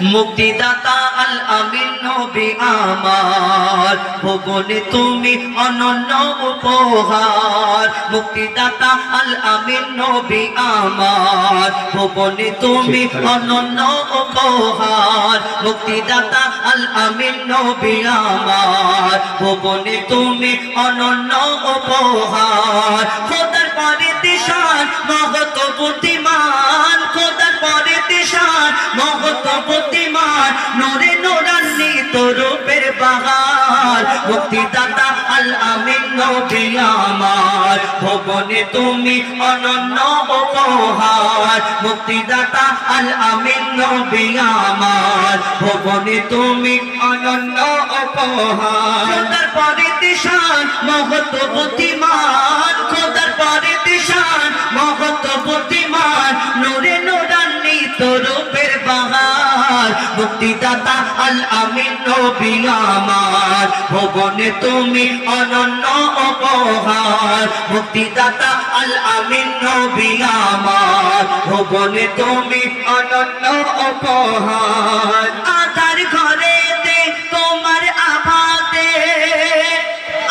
মুক্তিদাতা আল আমিন নবী আমার, ভুবনে তুমি অনন্য উপহার। মুক্তিদাতা আল আমিন নবী আমার, ভুবনে তুমি অনন্য উপহার। মুক্তিদাতা আল আমিন নবী আমার, ভুবনে তুমি অনন্য উপহার। খোদার পরে দিশান মহত বুদ্ধিমান, খোদার পরে দিশান মহত বুদ্ধিমান, নূরে নূরান্বিত রূপের বাহার। মুক্তিদাতা আল আমিন নবী আমার, ভুবনে তুমি অনন্য উপহার। মুক্তিদাতা আল আমিন নবী আমার, ভুবনে তুমি অনন্য উপহার। খোদার পরে দিশান মহত বুদ্ধিমান, খোদার পরে দিশান মহত বুদ্ধিমান, নূরে নূরান্বিত রূপের বাহার। মুক্তিদাতা আল আমিন নবী আমার, ভুবনে তুমি অনন্য উপহার। মুক্তিদাতা আল আমিন নবী আমার, ভুবনে তুমি অনন্য উপহার। আধার ঘরেতে তোমার আভাতে,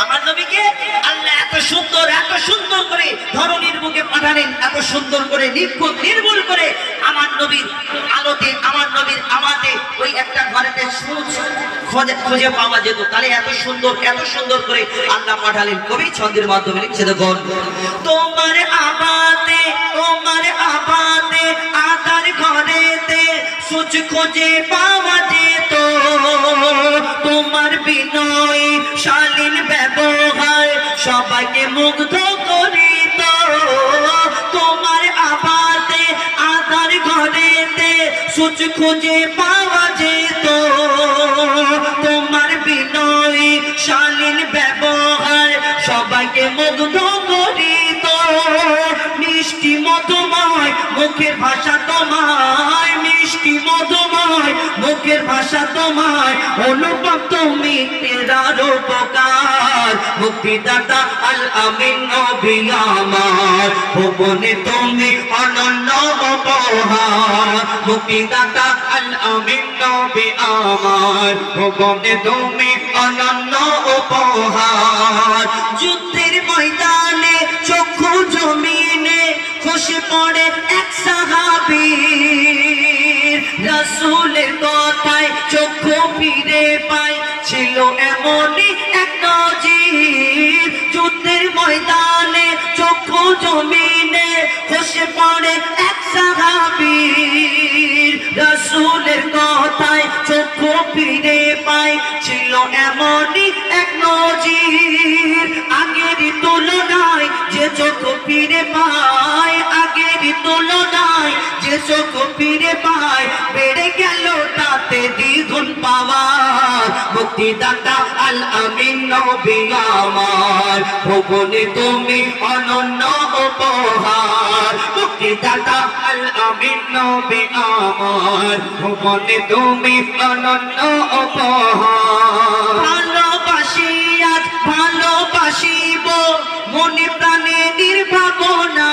আমার নবীকে আল্লাহ এত সুন্দর করে ধরনীর বুকে পাঠালেন, এত সুন্দর করে নিখুঁত নির্মূল করে আমার নবীর আলোতে, আমার নবীর আমাতে ওই একটা ঘরেতে খুঁজে পাওয়া যেত। তাহলে এত সুন্দর করে আল্লাহ পাঠালেন। কবি ছন্দের মাধ্যমে লিখছে দেখুন, তোমার আবাতে আধার ঘরেতে সূচ খুঁজে পাওয়া যেত। তোমার বিনয় শালীন ব্যবহার সবাইকে মুগ্ধ করিত। তোমার আবাতে আধার ঘরেতে সূচ খুঁজে পাওয়া যেত। তোমার বিনয় শালীন ব্যবহার সবাইকে মুগ্ধ করিত। মিষ্টি মধুময় মুখের ভাষা তোমায়, মিষ্টি মধুময় মুখের ভাষা তোমায়, অনুপম তুমি তেরার উপকার। মুক্তিদাতা আল আমিন নবী আমার, ভুবনে তুমি অনন্য উপহার। মুক্তিদাতা আল আমিন নবী আমার, ভুবনে তুমি অনন্য উপহার। যুদ্ধের ময়দানে চক্ষু জমিনে খসে পড়ে এক সাহাবী, রাসূলের কথায় চক্ষু ফিরে পায়, ছিল এমনই এক নজির। যুদ্ধের ময়দানে চক্ষু জমিনে খসে পড়ে এক সাহাবী, রাসূলের কথায় চক্ষু ফিরে পায়, ছিল এমনই এক নজির। আগের তুলনায় যে চক্ষু ফিরে পায়, আগের তুলনায় যে চক্ষু ফিরে পায়, বেড়ে গেল তাতে দ্বিগুণ পাওয়ার। মুক্তিদাতা আল আমিন নবী আমার, ভুবনে তুমি অনন্য উপহার। মুক্তিদাতা আল আমিন নবী আমার, ভুবনে তুমি অনন্য উপহার। ভালোবাসি আজ ভালোবাসিব মনে প্রাণে নির্ভাবনা।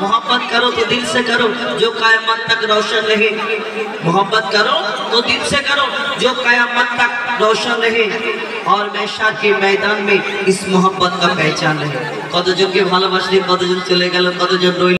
मोहब्बत करो तो दिल से करो जो क़यामत तक रोशन रहे। मोहब्बत करो तो दिल से करो जो क़यामत तक रोशन रहे। और महशर के मैदान में इस मोहब्बत का पहचान रहे। कतजन के भालोबासले कतजन चले गेल, कतजन